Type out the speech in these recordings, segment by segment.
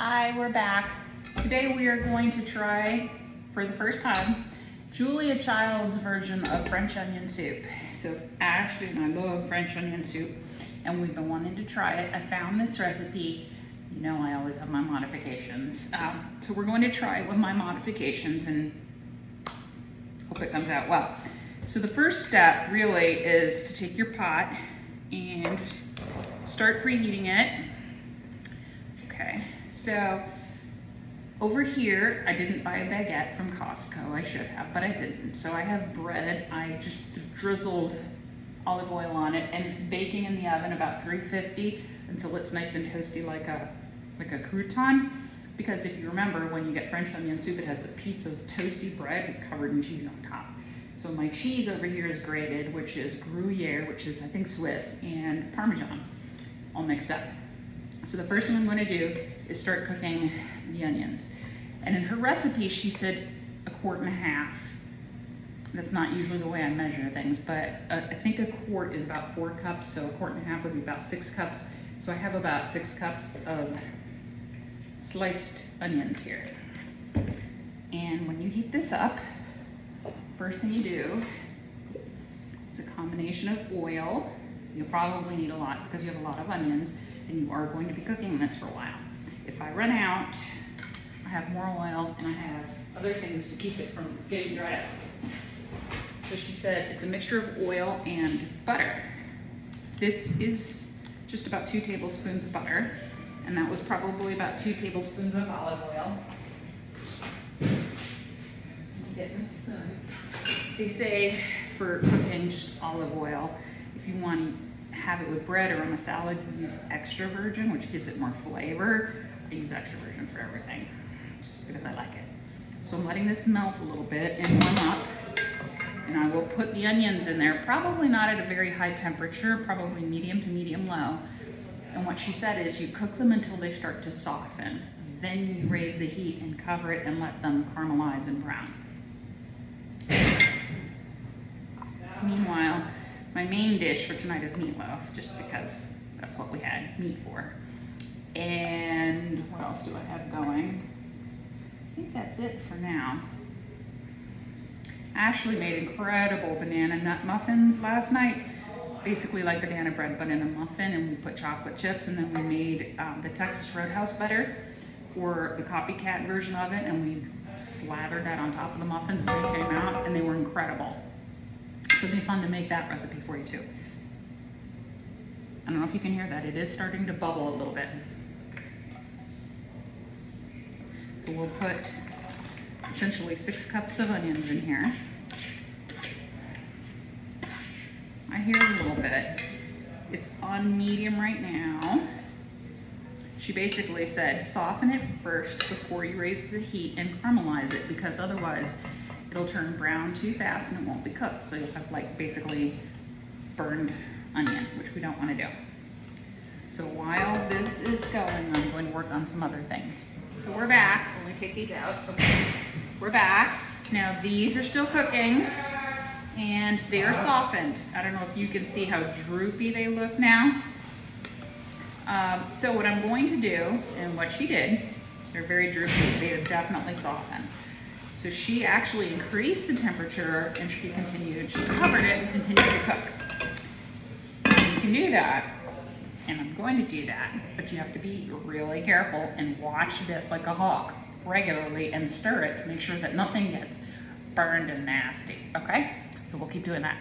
Hi, we're back. Today we are going to try, for the first time, Julia Child's version of French onion soup. So Ashley and I love French onion soup, and we've been wanting to try it. I found this recipe. You know I always have my modifications. So we're going to try it with my modifications and hope it comes out well. So the first step really is to take your pot and start preheating it. Okay, so over here, I didn't buy a baguette from Costco. I should have, but I didn't. So I have bread. I just drizzled olive oil on it, and it's baking in the oven about 350 until it's nice and toasty like a crouton. Because if you remember, when you get French onion soup, it has a piece of toasty bread covered in cheese on top. So my cheese over here is grated, which is Gruyere, which is I think Swiss, and Parmesan, all mixed up. So the first thing I'm going to do is start cooking the onions. And in her recipe, she said 1.5 quarts. That's not usually the way I measure things, but I think a quart is about 4 cups, so 1.5 quarts would be about 6 cups. So I have about 6 cups of sliced onions here. And when you heat this up, first thing you do is a combination of oil. You'll probably need a lot because you have a lot of onions and you are going to be cooking this for a while. If I run out, I have more oil and I have other things to keep it from getting dried out. So she said it's a mixture of oil and butter. This is just about 2 tablespoons of butter, and that was probably about 2 tablespoons of olive oil. I'm getting a spoon. They say for cooking just olive oil, if you want to have it with bread or on a salad, you use extra virgin, which gives it more flavor. I use extra virgin for everything, just because I like it. So I'm letting this melt a little bit and warm up, and I will put the onions in there, probably not at a very high temperature, probably medium to medium low. And what she said is you cook them until they start to soften. Then you raise the heat and cover it and let them caramelize and brown. Meanwhile, my main dish for tonight is meatloaf, just because that's what we had meat for. And what else do I have going? I think that's it for now. Ashley made incredible banana nut muffins last night. Basically like banana bread, but in a muffin, and we put chocolate chips, and then we made the Texas Roadhouse butter for the copycat version of it, and we slathered that on top of the muffins as they came out, and they were incredible. So it'd be fun to make that recipe for you too. I don't know if you can hear that. It is starting to bubble a little bit. So we'll put essentially 6 cups of onions in here. I hear a little bit. It's on medium right now. She basically said soften it first before you raise the heat and caramelize it, because otherwise it'll turn brown too fast and it won't be cooked. So you'll have like basically burned onion, which we don't want to do. So while this is going, I'm going to work on some other things. So we're back. Let me take these out. Okay, we're back. Now these are still cooking and they're softened. I don't know if you can see how droopy they look now. So what I'm going to do, and what she did, they're very droopy. They are definitely softened. So she actually increased the temperature and she covered it and continued to cook. You can do that, and I'm going to do that, but you have to be really careful and watch this like a hawk regularly and stir it to make sure that nothing gets burned and nasty, okay? So we'll keep doing that.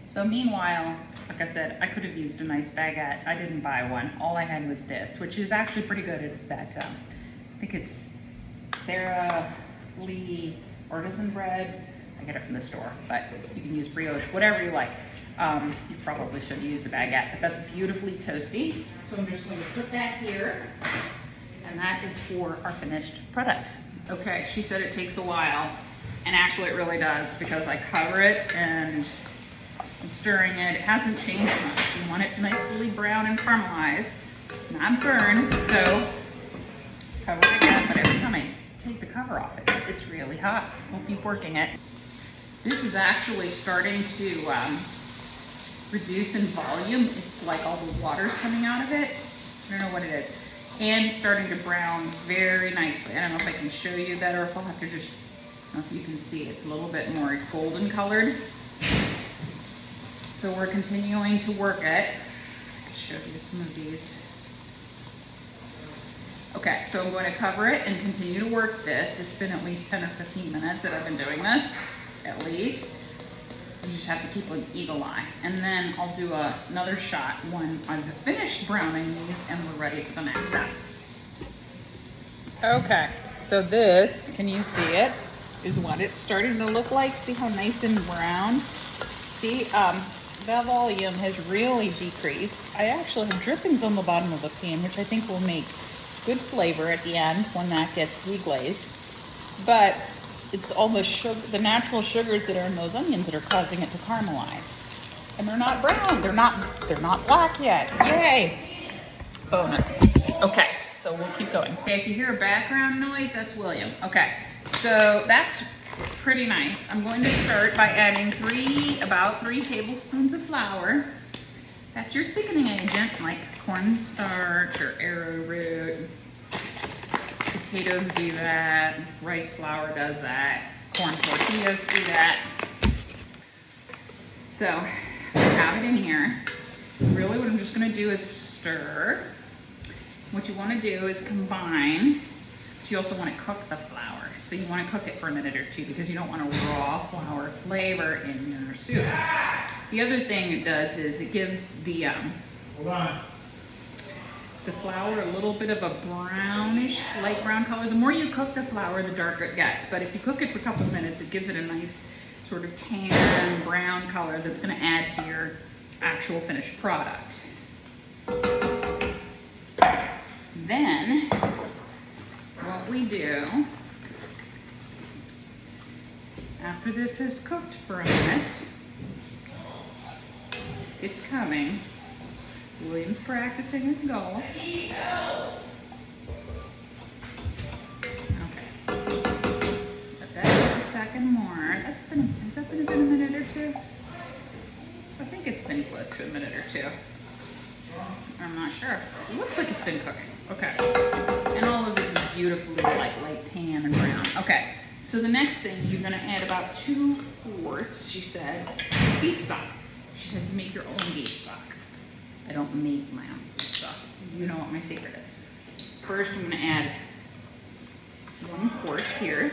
So meanwhile, like I said, I could have used a nice baguette. I didn't buy one. All I had was this, which is actually pretty good. It's that, I think it's Sara Lee artisan bread. I get it from the store, but you can use brioche, whatever you like. You probably should use a baguette, but that's beautifully toasty. So I'm just going to put that here, and that is for our finished product. Okay, she said it takes a while, and actually it really does, because I cover it and I'm stirring it. It hasn't changed much. You want it to nicely brown and caramelize, not burn, so cover it again, but every time I take the cover off it, it's really hot. We'll keep working it. This is actually starting to reduce in volume. It's like all the water's coming out of it. I don't know what it is. and it's starting to brown very nicely. I don't know if I can show you that or if I'll have to just, I don't know if you can see, it's a little bit more golden colored. So we're continuing to work it. I can show you some of these. Okay, so I'm going to cover it and continue to work this. It's been at least 10 or 15 minutes that I've been doing this, at least. You just have to keep an eagle eye. And then I'll do another shot when I've finished browning these and we're ready for the next step. Okay, so this, can you see it, is what it's starting to look like. See how nice and brown? See, the volume has really decreased. I actually have drippings on the bottom of the pan, which I think will make good flavor at the end when that gets deglazed. But it's all the natural sugars that are in those onions that are causing it to caramelize. And they're not brown, they're not black yet. Yay! Bonus. Okay, so we'll keep going. Okay, if you hear a background noise, that's William. Okay, so that's pretty nice. I'm going to start by adding about 3 tablespoons of flour. That's your thickening agent, like cornstarch or arrowroot. Potatoes do that, rice flour does that, corn tortillas do that. So I have it in here. Really what I'm just gonna do is stir. What you wanna do is combine, but you also wanna cook the flour. So you wanna cook it for a minute or 2 because you don't want a raw flour flavor in your soup. The other thing it does is it gives the flour a little bit of a brownish, light brown color. The more you cook the flour, the darker it gets. But if you cook it for a couple of minutes, it gives it a nice sort of tan brown color that's gonna add to your actual finished product. Then, what we do, after this is cooked for a minute, it's coming. William's practicing his goal. Okay. Let that a second more. Has that been a minute or 2? I think it's been close to a minute or 2. I'm not sure. It looks like it's been cooking. Okay. And all of this is beautifully light tan and brown. Okay. So the next thing, you're gonna add about 2 quarts, she said, beef stock. She said you make your own beef stock. I don't make my own beef stock. You know what my secret is. First, I'm gonna add 1 quart here.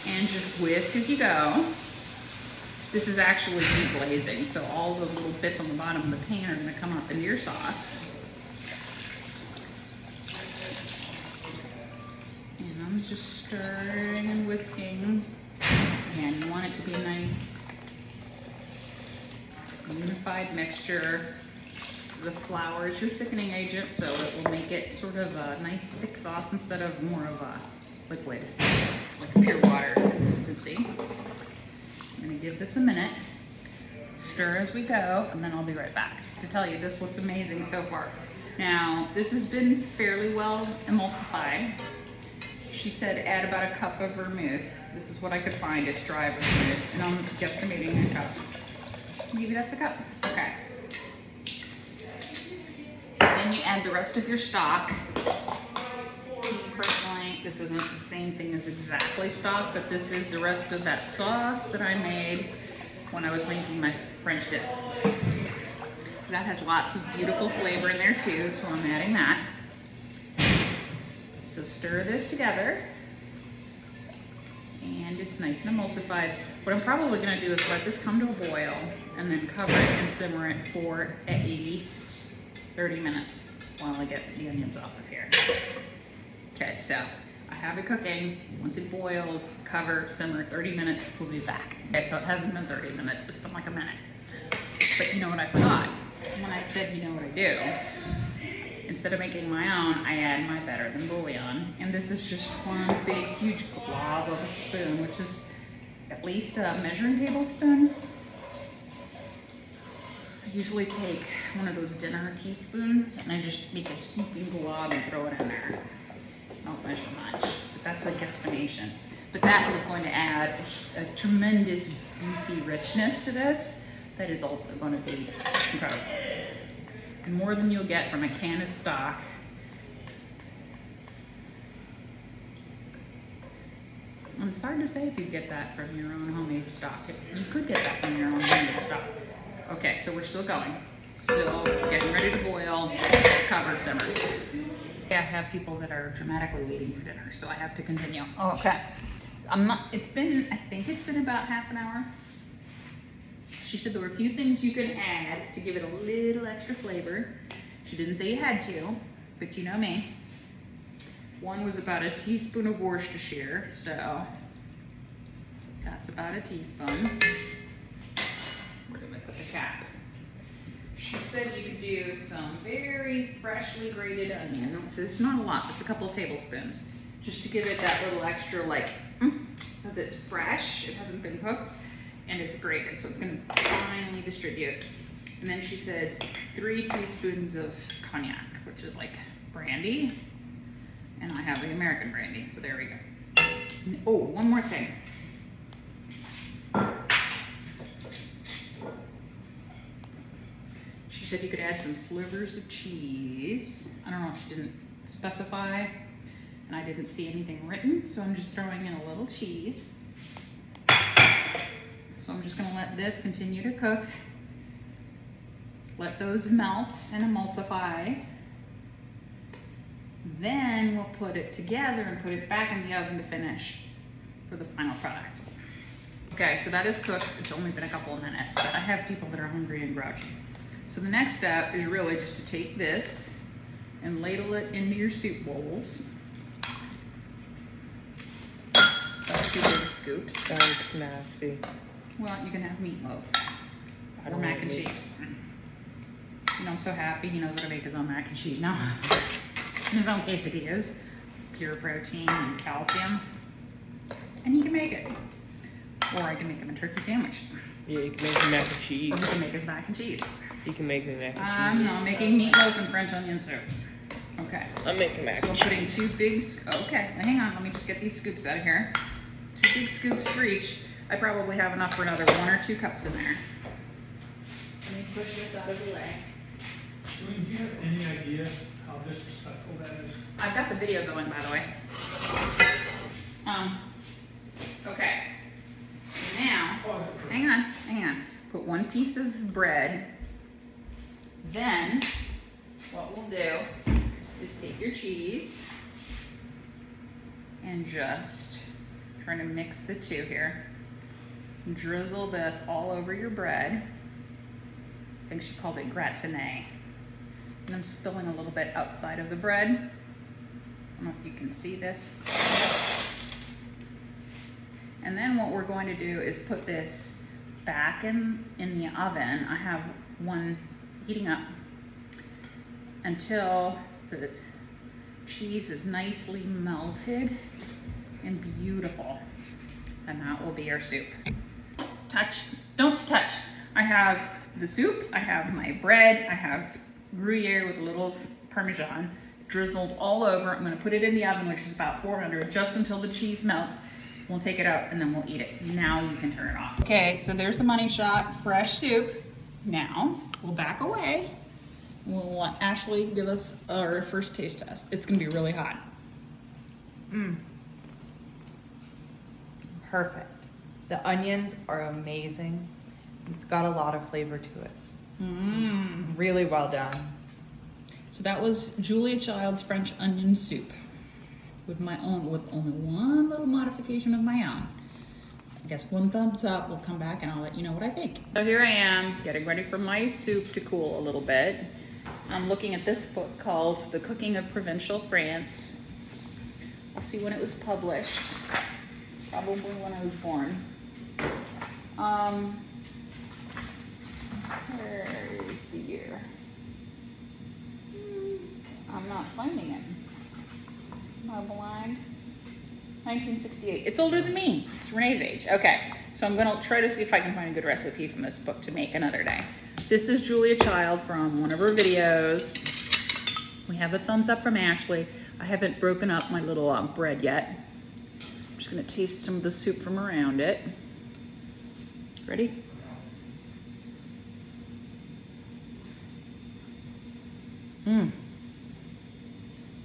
And just whisk as you go. This is actually deglazing, so all the little bits on the bottom of the pan are gonna come up into your sauce. And I'm just stirring and whisking. And you want it to be a nice unified mixture. The flour is your thickening agent, so it will make it sort of a nice thick sauce instead of more of a liquid, like pure water consistency. I'm gonna give this a minute, stir as we go, and then I'll be right back to tell you this looks amazing so far. Now, this has been fairly well emulsified. She said add about a cup of vermouth. This is what I could find, it's dry vermouth, and I'm guesstimating a cup. Maybe that's a cup. Okay. Then you add the rest of your stock. Personally, this isn't the same thing as exactly stock, but this is the rest of that sauce that I made when I was making my French dip. That has lots of beautiful flavor in there too, so I'm adding that. So stir this together. And it's nice and emulsified. What I'm probably gonna do is let this come to a boil and then cover it and simmer it for at least 30 minutes while I get the onions off of here. Okay, so I have it cooking. Once it boils, cover, simmer 30 minutes, we'll be back. Okay, so it hasn't been 30 minutes, it's been like a minute. But you know what I forgot? When I said you know what I do, instead of making my own, I add my Better Than bouillon. And this is just one big, huge glob of a spoon, which is at least a measuring tablespoon. I usually take one of those dinner teaspoons and I just make a heaping glob and throw it in there. I don't measure much, but that's a guesstimation. But that is going to add a tremendous beefy richness to this that is also going to be incredible. and more than you'll get from a can of stock. And it's hard to say if you get that from your own homemade stock. You could get that from your own homemade stock. Okay, so we're still going. Still getting ready to boil, cover, simmer. I have people that are dramatically waiting for dinner, so I have to continue. Okay. I think it's been about half an hour. She said there were a few things you can add to give it a little extra flavor. She didn't say you had to, but you know me. One was about a teaspoon of Worcestershire, so that's about a teaspoon. Where did I put the cap? She said you could do some very freshly grated onion. So it's not a lot, it's a couple of tablespoons. Just to give it that little extra because it's fresh, it hasn't been cooked, and it's grated, so it's gonna finely distribute. And then she said 3 teaspoons of cognac, which is like brandy. And I have the American brandy, so there we go. Oh, one more thing. She said you could add some slivers of cheese. I don't know if she didn't specify, and I didn't see anything written, so I'm just throwing in a little cheese. So I'm just gonna let this continue to cook. Let those melt and emulsify. Then we'll put it together and put it back in the oven to finish for the final product. Okay, so that is cooked. It's only been a couple of minutes, but I have people that are hungry and grouchy. So the next step is really just to take this and ladle it into your soup bowls. About 2 big scoops. That looks nasty. Well, you can have meatloaf or mac and cheese. You know, I'm so happy he knows how to make his own mac and cheese now. His own quesadillas, pure protein and calcium, and he can make it. Or I can make him a turkey sandwich. Yeah, you can make the mac and cheese. Or he can make his mac and cheese. You can make the mac and cheese. I'm not making meatloaf and French onion soup. Okay. I'm making mac So and I'm putting 2 big, okay, now hang on, let me just get these scoops out of here. 2 big scoops for each. I probably have enough for another 1 or 2 cups in there. Let me push this out of the way. Do you have any idea how disrespectful that is? I've got the video going, by the way. Okay. Now, hang on. Put 1 piece of bread. Then, what we'll do is take your cheese and just try to mix the 2 here. Drizzle this all over your bread. I think she called it gratinée. And I'm spilling a little bit outside of the bread. I don't know if you can see this. And then what we're going to do is put this back in the oven. I have one heating up until the cheese is nicely melted and beautiful. And that will be our soup. Don't touch. I have the soup, I have my bread, I have Gruyere with a little Parmesan drizzled all over. I'm gonna put it in the oven, which is about 400, just until the cheese melts. We'll take it out and then we'll eat it. Now you can turn it off. Okay, so there's the Money Shot fresh soup. Now we'll back away. We'll let Ashley give us our first taste test. It's gonna be really hot. Perfect. The onions are amazing. It's got a lot of flavor to it. Really well done. So that was Julia Child's French onion soup with only 1 little modification of my own. I guess 1 thumbs up. We'll come back and I'll let you know what I think. So here I am getting ready for my soup to cool a little bit. I'm looking at this book called The Cooking of Provincial France. I'll see when it was published. Probably when I was born. Where is the year? I'm not finding it. Am I blind? 1968. It's older than me. It's Renee's age. Okay, so I'm gonna try to see if I can find a good recipe from this book to make another day. This is Julia Child from one of her videos. We have a thumbs up from Ashley. I haven't broken up my little bread yet. I'm just gonna taste some of the soup from around it. Ready?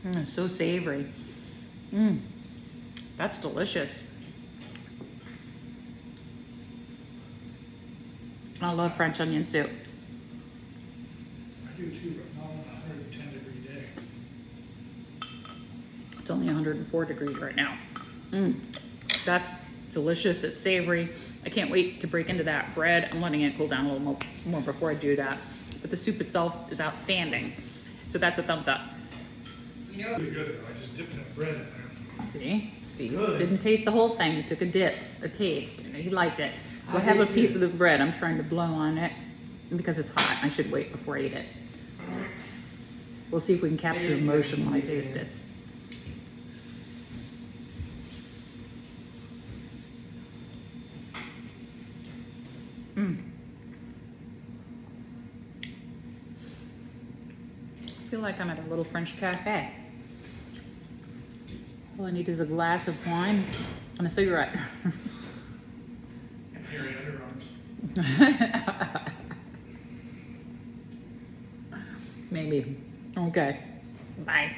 It's so savory. Mmm. That's delicious. I love French onion soup. I do too, but not on a 110-degree day. It's only 104 degrees right now. That's delicious. It's savory. I can't wait to break into that bread. I'm letting it cool down a little more before I do that. But the soup itself is outstanding. So that's a thumbs up. Pretty good though. I just dipped that bread in there. See, Steve Good. didn't taste the whole thing. He took a dip, a taste. He liked it. So I have a piece of the bread. I'm trying to blow on it because it's hot. I should wait before I eat it. We'll see if we can capture emotion when I taste this. I feel like I'm at a little French cafe. All I need is a glass of wine and a cigarette. And hairy underarms. Maybe. Okay. Bye.